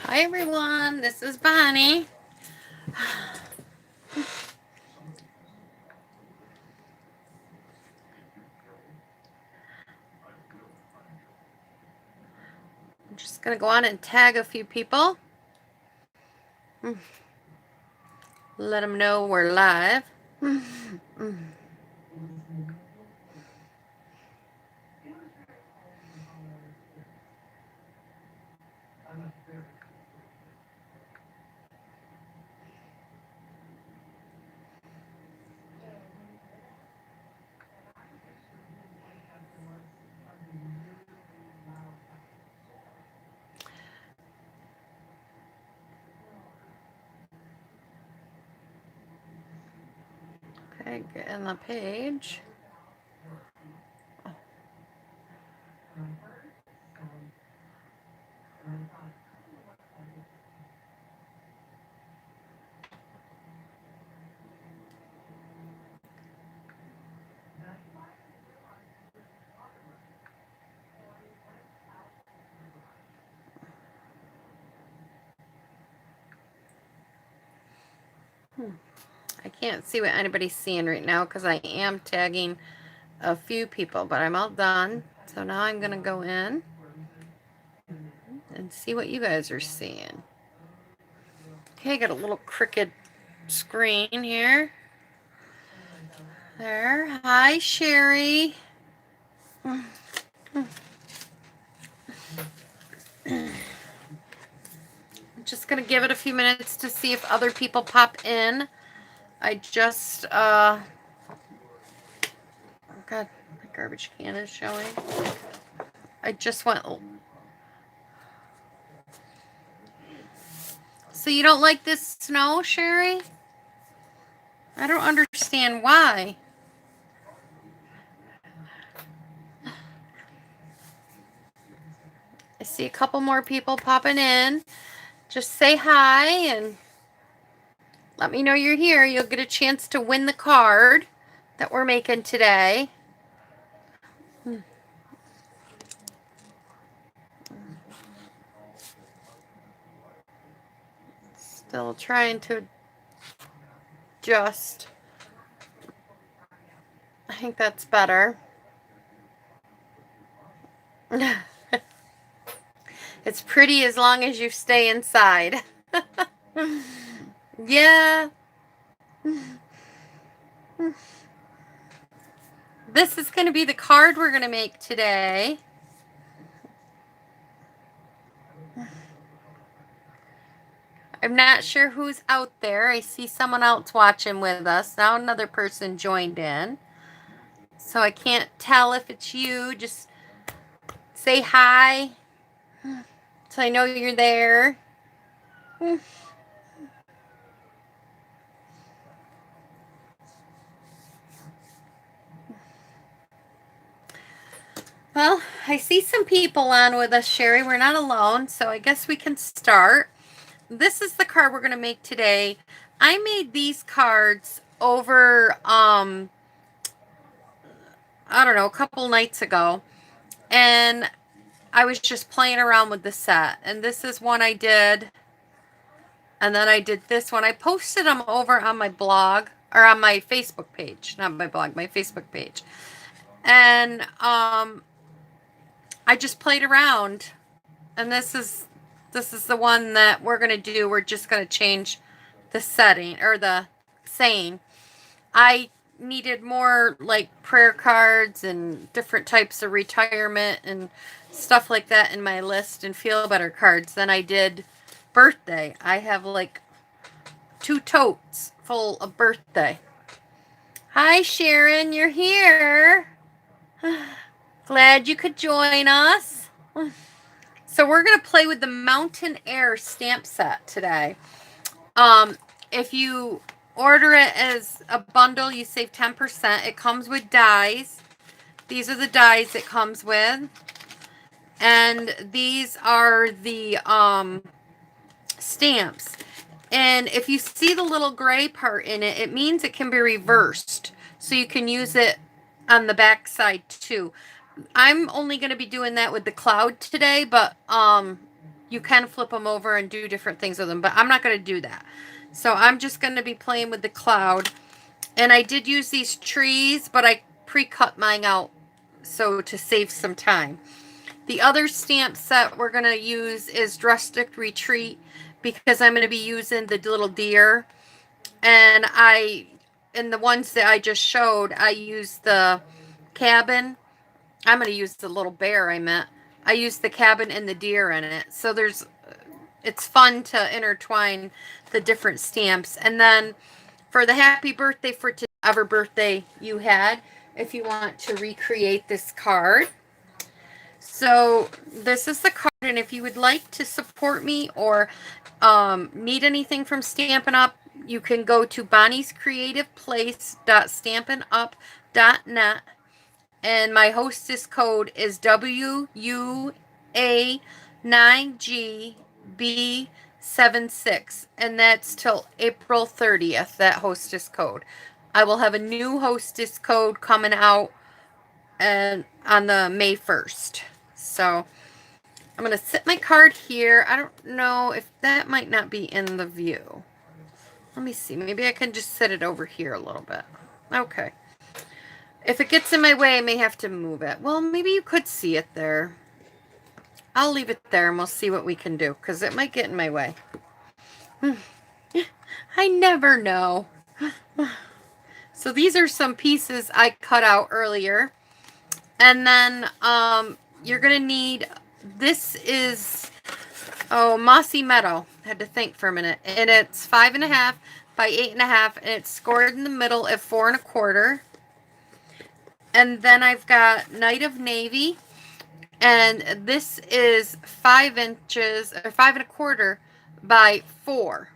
Hi everyone, this is Bonnie. I'm just going to go on and tag a few people. Let them know we're live. Okay, get in the page. I can't see what anybody's seeing right now because I am tagging a few people, but I'm all done. So now I'm going to go in and see what you guys are seeing. Okay, I got a little crooked screen here. There. Hi, Sherry. I'm just going to give it a few minutes to see if other people pop in. I just, God, the garbage can is showing. I just went. So you don't like this snow, Sherry? I don't understand why. I see a couple more people popping in. Just say hi and let me know you're here. You'll get a chance to win the card that we're making today. Still trying to adjust. I think that's better. It's pretty as long as you stay inside. Yeah. This is going to be the card we're going to make today. I'm not sure who's out there. I see someone else watching with us. Now another person joined in. So I can't tell if it's you. Just say hi so I know you're there. Well, I see some people on with us, Sherry. We're not alone, so I guess we can start. This is the card we're going to make today. I made these cards over, I don't know, a couple nights ago. And I was just playing around with the set. And this is one I did. And then I did this one. I posted them over on my blog, or on my Facebook page. Not my blog, my Facebook page. And I just played around. And this is the one that we're going to do. We're just going to change the setting, or the saying. I needed more like prayer cards and different types of retirement and stuff like that in my list, and feel better cards than I did birthday. I have like 2 totes full of birthday. Hi Sharon, you're here. Glad you could join us. So we're going to play with the Mountain Air stamp set today. If you order it as a bundle, you save 10%. It comes with dies. These are the dies it comes with. And these are the stamps. And if you see the little gray part in it, it means it can be reversed. So you can use it on the back side too. I'm only going to be doing that with the cloud today, but you can flip them over and do different things with them, but I'm not going to do that. So I'm just going to be playing with the cloud. And I did use these trees, but I pre-cut mine out so to save some time. The other stamp set we're going to use is Rustic Retreat, because I'm going to be using the little deer. And in the ones that I just showed, I used the cabin. I'm going to use the little bear I meant. I used the cabin and the deer in it. So it's fun to intertwine the different stamps. And then for the happy birthday for whatever birthday you had, if you want to recreate this card. So this is the card, and if you would like to support me or need anything from Stampin' Up, you can go to bonniescreativeplace.stampinup.net, and my hostess code is WUA9GB76, and that's till April 30th, that hostess code. I will have a new hostess code coming out and on the May 1st. So I'm going to sit my card here. I don't know if that might not be in the view. Let me see. Maybe I can just sit it over here a little bit. Okay. If it gets in my way, I may have to move it. Well, maybe you could see it there. I'll leave it there and we'll see what we can do, because it might get in my way. I never know. So these are some pieces I cut out earlier. And then you're going to need, this is, Mossy Meadow. I had to think for a minute. And it's 5.5 by 8.5, and it's scored in the middle at 4 1/4. And then I've got Night of Navy, and this is 5 inches, or 5 1/4 by 4.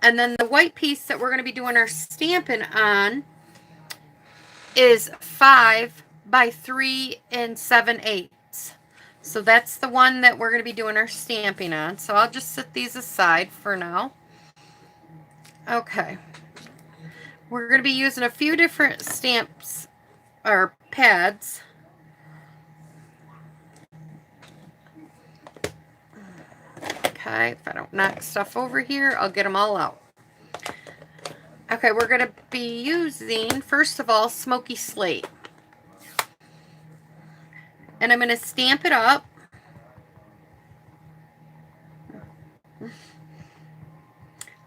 And then the white piece that we're going to be doing our stamping on is 5 by 3 7/8. So that's the one that we're going to be doing our stamping on. So I'll just set these aside for now. Okay. We're going to be using a few different stamps or pads. Okay, if I don't knock stuff over here, I'll get them all out. Okay, we're going to be using, first of all, Smoky Slate. And I'm going to stamp it up.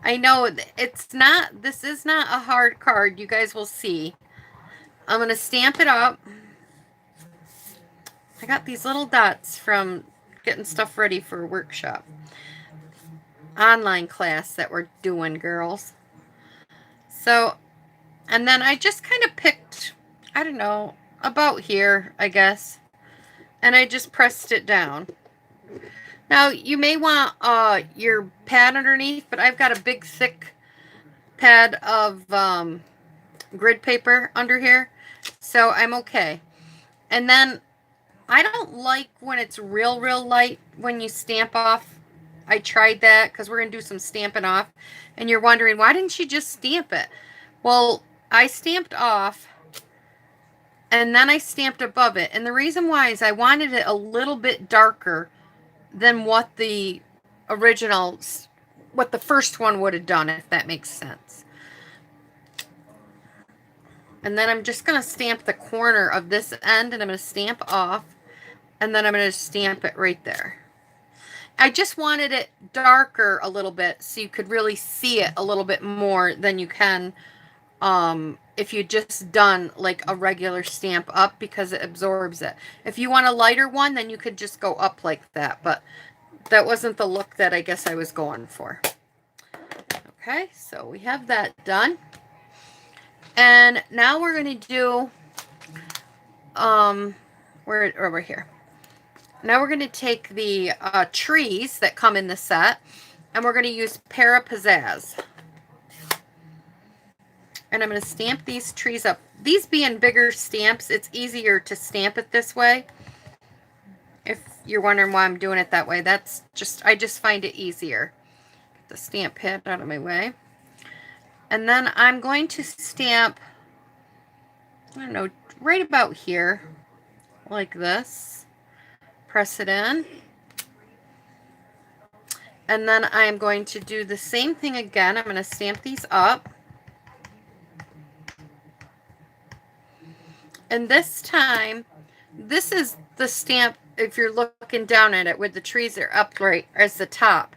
I know this is not a hard card. You guys will see. I'm going to stamp it up. I got these little dots from getting stuff ready for a workshop. Online class that we're doing, girls. So, and then I just kind of picked, I don't know, about here, I guess. And I just pressed it down. Now, you may want your pad underneath, but I've got a big, thick pad of grid paper under here. So I'm okay. And then I don't like when it's real light when you stamp off. I tried that because we're going to do some stamping off. And you're wondering, why didn't you just stamp it? Well, I stamped off and then I stamped above it. And the reason why is I wanted it a little bit darker than what the original, what the first one would have done, if that makes sense. And then I'm just going to stamp the corner of this end, and I'm going to stamp off, and then I'm going to stamp it right there. I just wanted it darker a little bit so you could really see it a little bit more than you can if you just done like a regular stamp up, because it absorbs it. If you want a lighter one, then you could just go up like that, but that wasn't the look that I guess I was going for. Okay, so we have that done. And now we're going to do, over here. Now we're going to take the trees that come in the set, and we're going to use Para Pizzazz. And I'm going to stamp these trees up. These being bigger stamps, it's easier to stamp it this way. If you're wondering why I'm doing it that way, that's just, I just find it easier. Get the stamp pad out of my way. And then I'm going to stamp, I don't know, right about here, like this. Press it in. And then I'm going to do the same thing again. I'm going to stamp these up. And this time, this is the stamp, if you're looking down at it, with the trees are upright as the top.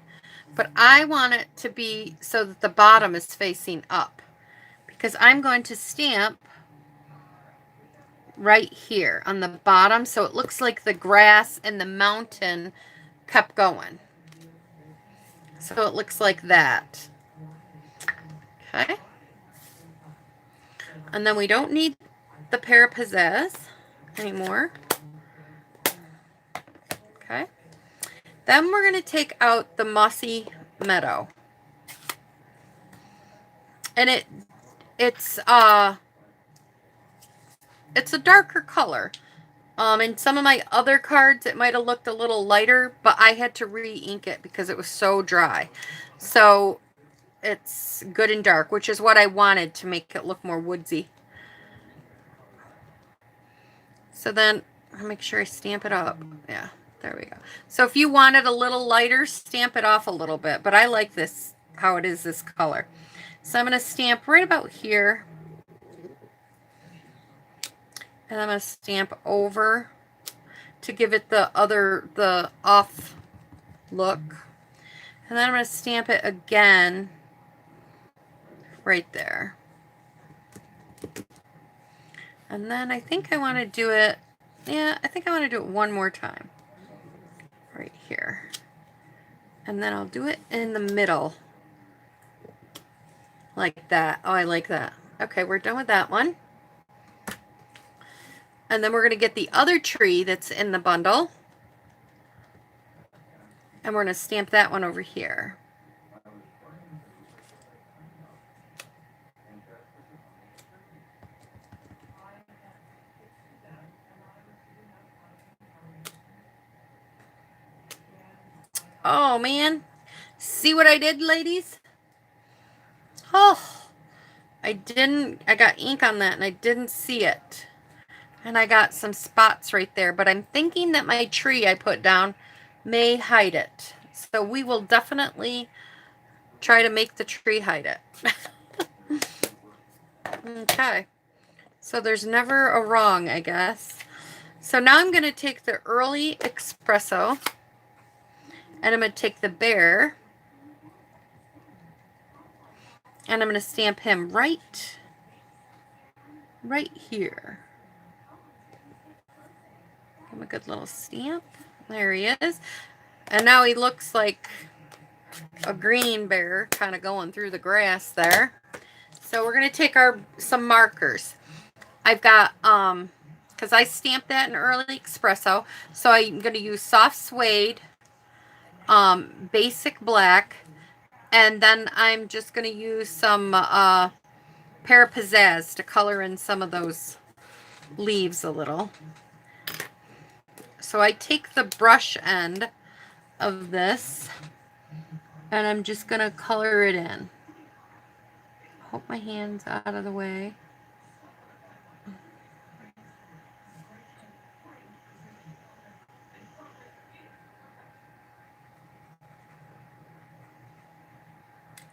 But I want it to be so that the bottom is facing up, because I'm going to stamp right here on the bottom, so it looks like the grass and the mountain kept going. So it looks like that. Okay. And then we don't need the pear pizzazz anymore. Okay. Then we're going to take out the mossy meadow. And it's a darker color. In some of my other cards, it might have looked a little lighter, but I had to re-ink it because it was so dry. So it's good and dark, which is what I wanted to make it look more woodsy. So then I'll make sure I stamp it up. Yeah, there we go. So if you want it a little lighter, stamp it off a little bit. But I like this, how it is this color. So I'm going to stamp right about here. And I'm going to stamp over to give it the off look. And then I'm going to stamp it again right there. And then I think I want to do it, yeah, I think I want to do it one more time. Right here. And then I'll do it in the middle. Like that. Oh, I like that. Okay, we're done with that one. And then we're going to get the other tree that's in the bundle. And we're going to stamp that one over here. Oh, man. See what I did, ladies? Oh, I got ink on that and I didn't see it. And I got some spots right there, but I'm thinking that my tree I put down may hide it. So we will definitely try to make the tree hide it. Okay. So there's never a wrong, I guess. So now I'm going to take the early espresso and I'm going to take the bear and I'm going to stamp him right here. Give him a good little stamp. There he is. And now he looks like a green bear kind of going through the grass there. So we're going to take some markers. I've got, because I stamped that in early espresso, so I'm going to use soft suede, basic black, and then I'm just going to use some pear pizzazz to color in some of those leaves a little. So I take the brush end of this and I'm just going to color it in. Hope my hand's out of the way.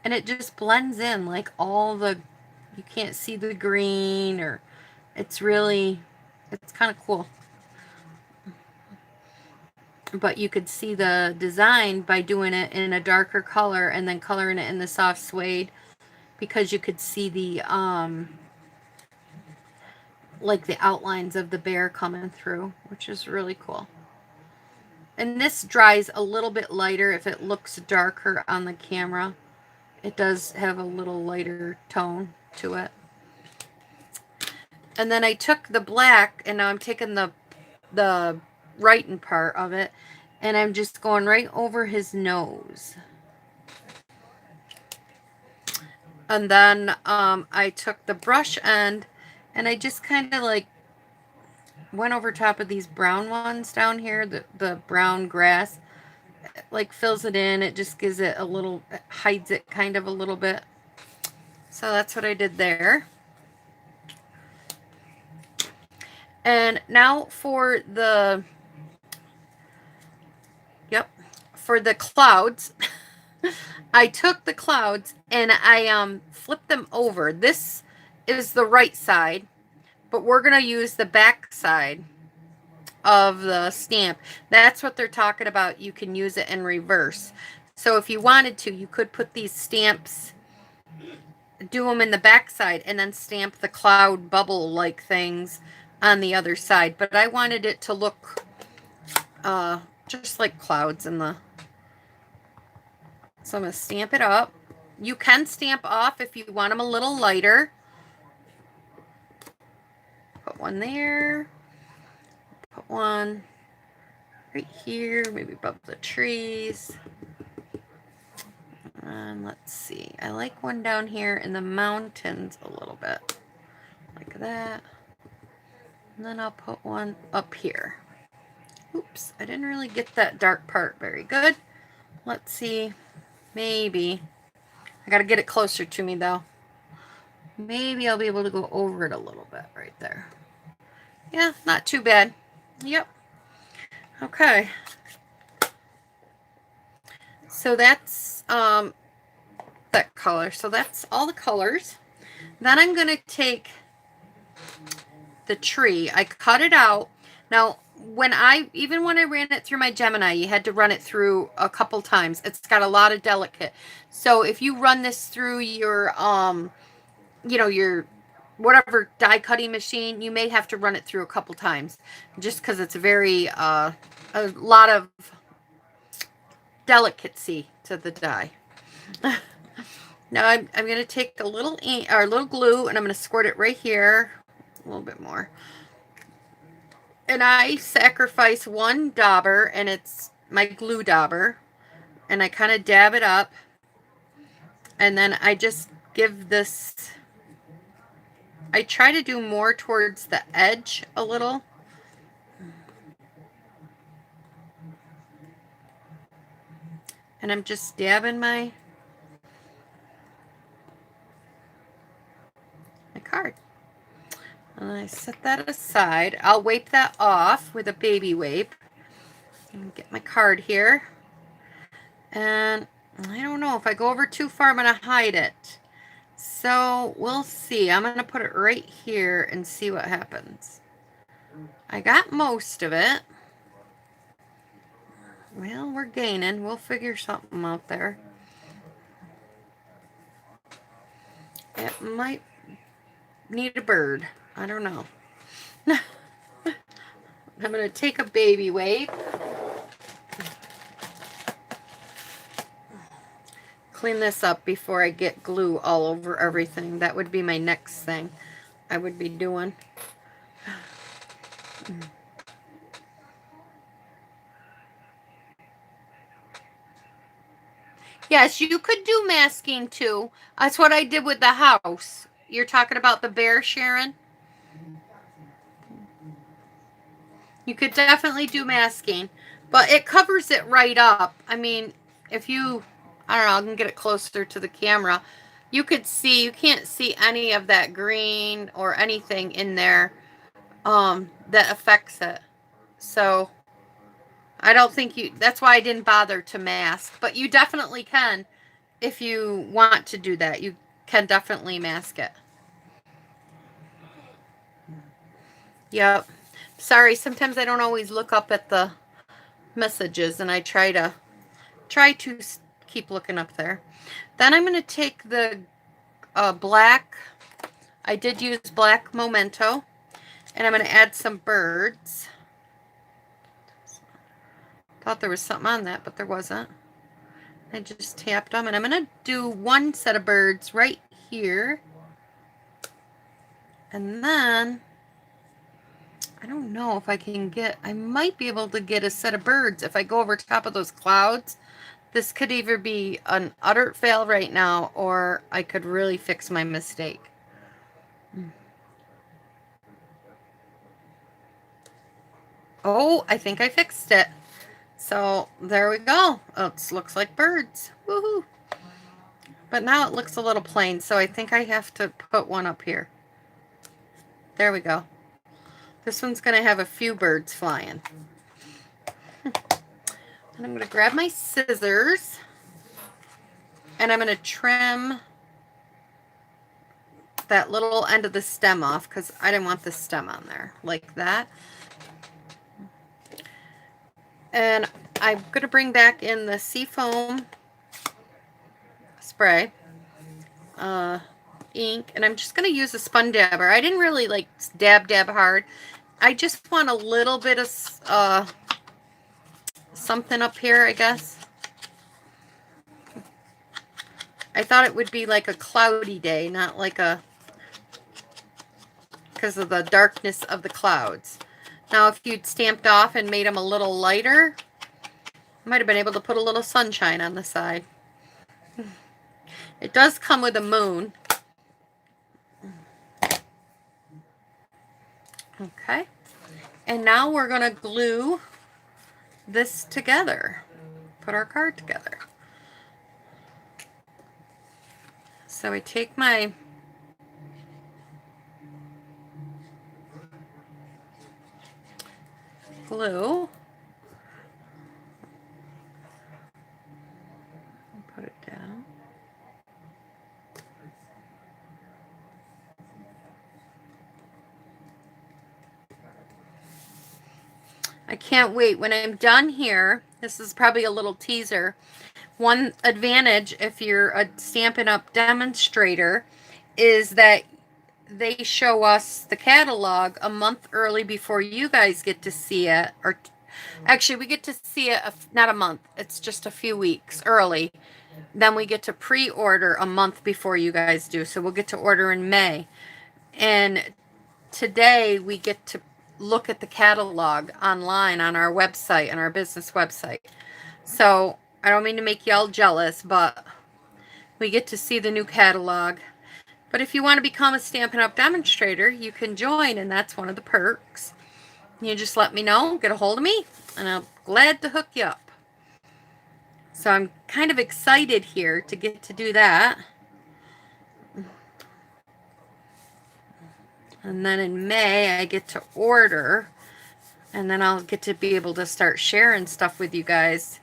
And it just blends in like all the, you can't see the green, or it's kind of cool. But you could see the design by doing it in a darker color and then coloring it in the soft suede, because you could see the like the outlines of the bear coming through, which is really cool. And this dries a little bit lighter if it looks darker on the camera. It does have a little lighter tone to it. And then I took the black and now I'm taking the writing part of it and I'm just going right over his nose. And then I took the brush end and I just kind of like went over top of these brown ones down here, the brown grass. It like fills it in. It just gives it a little, it hides it kind of a little bit. So that's what I did there. And now for the, for the clouds, I took the clouds and I flipped them over. This is the right side, but we're going to use the back side of the stamp. That's what they're talking about. You can use it in reverse. So if you wanted to, you could put these stamps, do them in the back side, and then stamp the cloud bubble like things on the other side. But I wanted it to look just like clouds in the... So I'm going to stamp it up. You can stamp off if you want them a little lighter. Put one there. Put one right here, maybe above the trees. And let's see. I like one down here in the mountains a little bit. Like that. And then I'll put one up here. Oops, I didn't really get that dark part very good. Let's see. Maybe. I gotta get it closer to me though. Maybe I'll be able to go over it a little bit right there. Yeah, not too bad. Yep. Okay. So that's that color. So that's all the colors. Then I'm going to take the tree. I cut it out. Now, even when I ran it through my Gemini, you had to run it through a couple times. It's got a lot of delicate. So if you run this through your, your whatever die cutting machine, you may have to run it through a couple times just because it's very, a lot of delicacy to the die. Now I'm going to take a little ink or a little glue and I'm going to squirt it right here, a little bit more. And I sacrifice one dauber, and it's my glue dauber, and I kind of dab it up, and then I just give this, I try to do more towards the edge a little. And I'm just dabbing my card. And I set that aside. I'll wipe that off with a baby wipe. And get my card here. And I don't know, if I go over too far, I'm going to hide it. So we'll see. I'm going to put it right here and see what happens. I got most of it. Well, we're gaining. We'll figure something out there. It might need a bird. I don't know. I'm going to take a baby wipe. Clean this up before I get glue all over everything. That would be my next thing I would be doing. Yes, you could do masking too. That's what I did with the house. You're talking about the bear, Sharon? You could definitely do masking, but it covers it right up. I mean, if you, I don't know, I can get it closer to the camera. You could see, you can't see any of that green or anything in there that affects it. So I don't think you, that's why I didn't bother to mask, but you definitely can. If you want to do that, you can definitely mask it. Yep. Sorry, sometimes I don't always look up at the messages, and I try to keep looking up there. Then I'm going to take the black, I did use black Memento, and I'm going to add some birds. Thought there was something on that, but there wasn't. I just tapped them, and I'm going to do one set of birds right here. And then, I don't know if I can get, I might be able to get a set of birds if I go over top of those clouds. This could either be an utter fail right now, or I could really fix my mistake. Oh, I think I fixed it. So there we go. Oh, it looks like birds. Woohoo! But now it looks a little plain, so I think I have to put one up here. There we go. This one's going to have a few birds flying. And I'm going to grab my scissors. And I'm going to trim that little end of the stem off because I didn't want the stem on there like that. And I'm going to bring back in the Seafoam spray ink, and I'm just going to use a spun dabber. I didn't really like dab hard. I just want a little bit of something up here, I guess. I thought it would be like a cloudy day, not like a, because of the darkness of the clouds. Now, if you'd stamped off and made them a little lighter, I might have been able to put a little sunshine on the side. It does come with a moon. Okay. And now we're going to glue this together. Put our card together. So I take my glue, put it down. I can't wait. When I'm done here, this is probably a little teaser. One advantage if you're a Stampin' Up! Demonstrator is that they show us the catalog a month early before you guys get to see it. Or actually, we get to see it not a month. It's just a few weeks early. Then we get to pre-order a month before you guys do. So we'll get to order in May. And today we get to look at the catalog online on our website, on our business website. So I don't mean to make y'all jealous, but we get to see the new catalog. But if you want to become a Stampin' Up! Demonstrator, you can join, and that's one of the perks. You just let me know, get a hold of me, and I'm glad to hook you up. So I'm kind of excited here to get to do that. And then in May, I get to order, and then I'll get to be able to start sharing stuff with you guys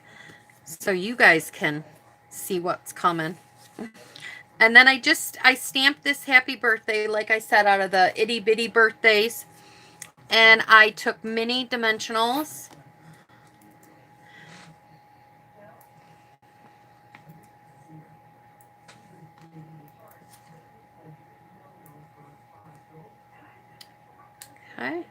so you guys can see what's coming. And then I stamped this happy birthday, like I said, out of the itty bitty birthdays. And I took mini dimensionals. Okay.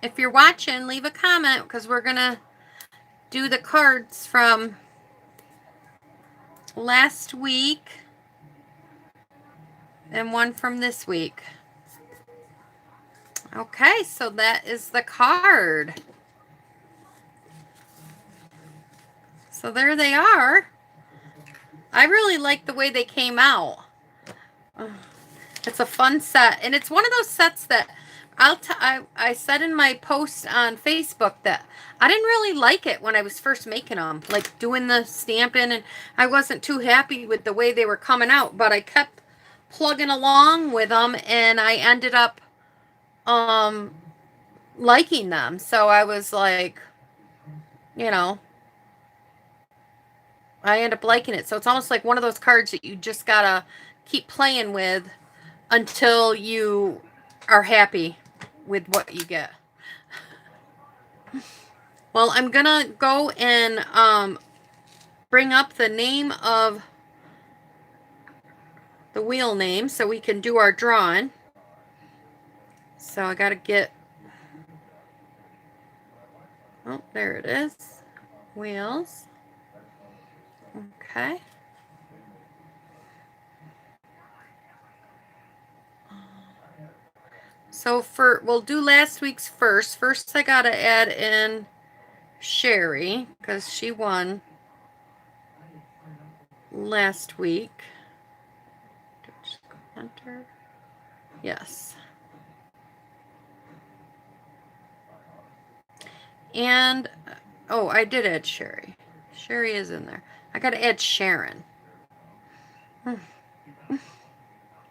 If you're watching, leave a comment because we're going to do the cards from last week and one from this week. Okay, so that is the card. So there they are. I really like the way they came out. It's a fun set, and it's one of those sets that I said in my post on Facebook that I didn't really like it when I was first making them, like doing the stamping, and I wasn't too happy with the way they were coming out, but I kept plugging along with them, and I ended up liking them. So I was like, you know, I end up liking it. So it's almost like one of those cards that you just gotta keep playing with until you are happy with what you get. Well, I'm gonna go and bring up the name of the wheel name so we can do our drawing. So I gotta get, oh, there it is, wheels. Okay. So we'll do last week's first. First I gotta add in Sherry because she won last week. Enter. Yes. And, oh, I did add Sherry. Sherry is in there. I gotta add Sharon.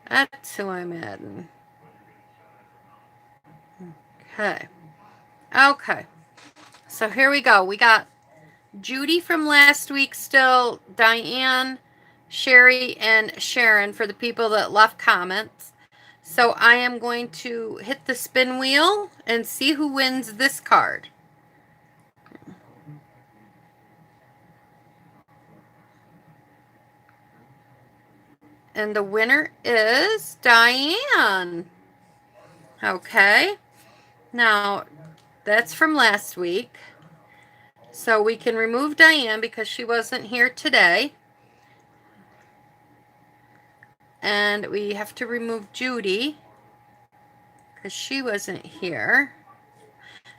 That's who I'm adding. Okay. Okay. So here we go. We got Judy from last week still, Diane, Sherry, and Sharon for the people that left comments. So I am going to hit the spin wheel and see who wins this card. And the winner is Diane. Okay. Now, that's from last week. So we can remove Diane because she wasn't here today. And we have to remove Judy because she wasn't here.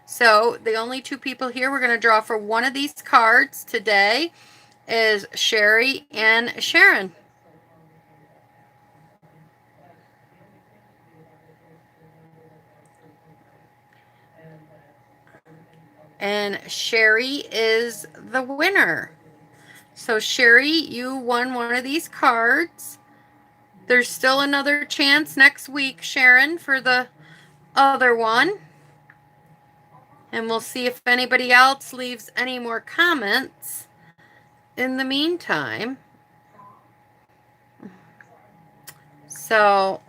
So the only two people here we're going to draw for one of these cards today is Sherry and Sharon. And Sherry is the winner. So Sherry, you won one of these cards. There's still another chance next week, Sharon, for the other one. And we'll see if anybody else leaves any more comments in the meantime. So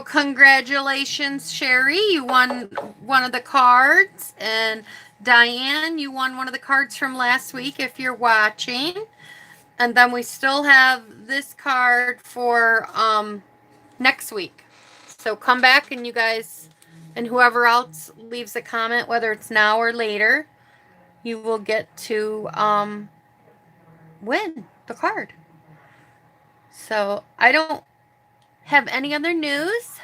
congratulations, Sherry. You won one of the cards. And Diane, you won one of the cards from last week if you're watching. And then we still have this card for next week. So come back and you guys, and whoever else leaves a comment, whether it's now or later, you will get to win the card. So I don't have any other news.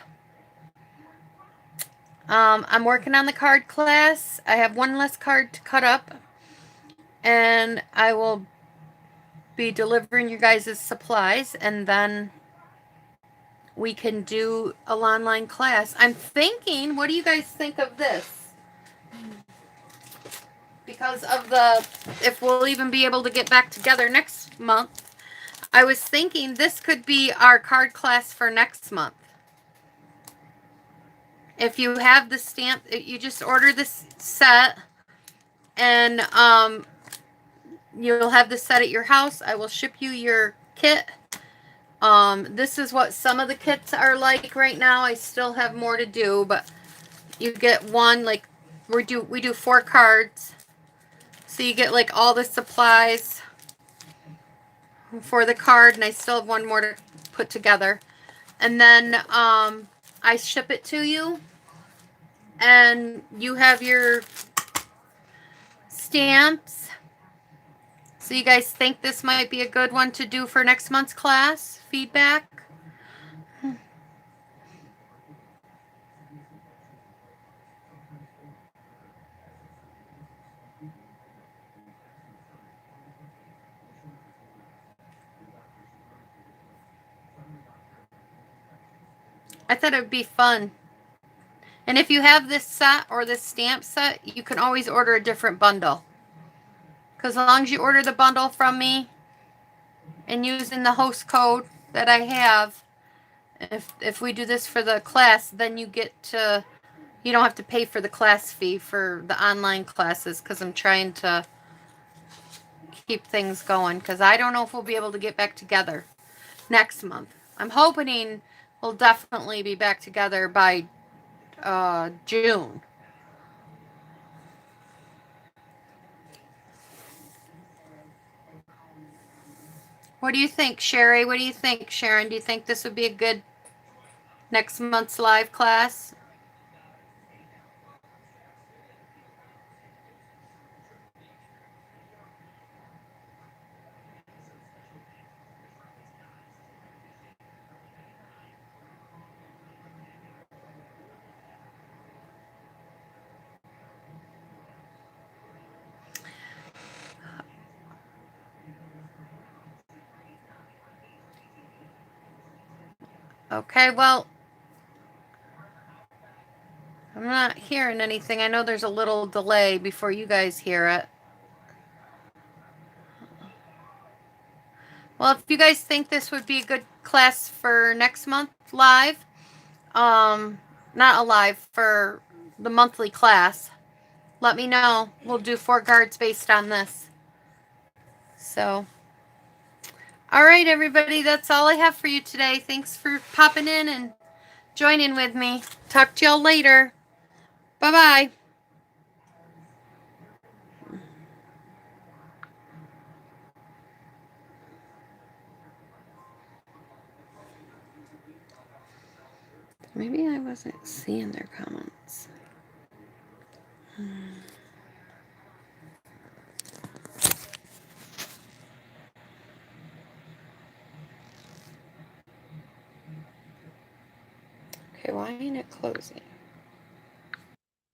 I'm working on the card class. I have one less card to cut up, and I will be delivering you guys' supplies, and then we can do an online class. I'm thinking, what do you guys think of this? Because of if we'll even be able to get back together next month, I was thinking this could be our card class for next month. If you have the stamp, you just order this set, and you'll have this set at your house. I will ship you your kit. This is what some of the kits are like right now. I still have more to do, but you get one, like we do 4 cards. So you get like all the supplies for the card, and I still have one more to put together. And then I ship it to you, and you have your stamps. So you guys think this might be a good one to do for next month's class? Feedback? I thought it would be fun. And if you have this set or this stamp set, you can always order a different bundle. Because as long as you order the bundle from me and using the host code that I have, if we do this for the class, then you don't have to pay for the class fee for the online classes, because I'm trying to keep things going, because I don't know if we'll be able to get back together next month. I'm hoping we'll definitely be back together by June. What do you think, Sherry? What do you think, Sharon? Do you think this would be a good next month's live class? Okay, well, I'm not hearing anything. I know there's a little delay before you guys hear it. Well, if you guys think this would be a good class for next month live, not alive for the monthly class, let me know. We'll do 4 guards based on this. So, all right, everybody, that's all I have for you today. Thanks for popping in and joining with me. Talk to y'all later. Bye-bye. Maybe I wasn't seeing their comments. Okay, why ain't it closing?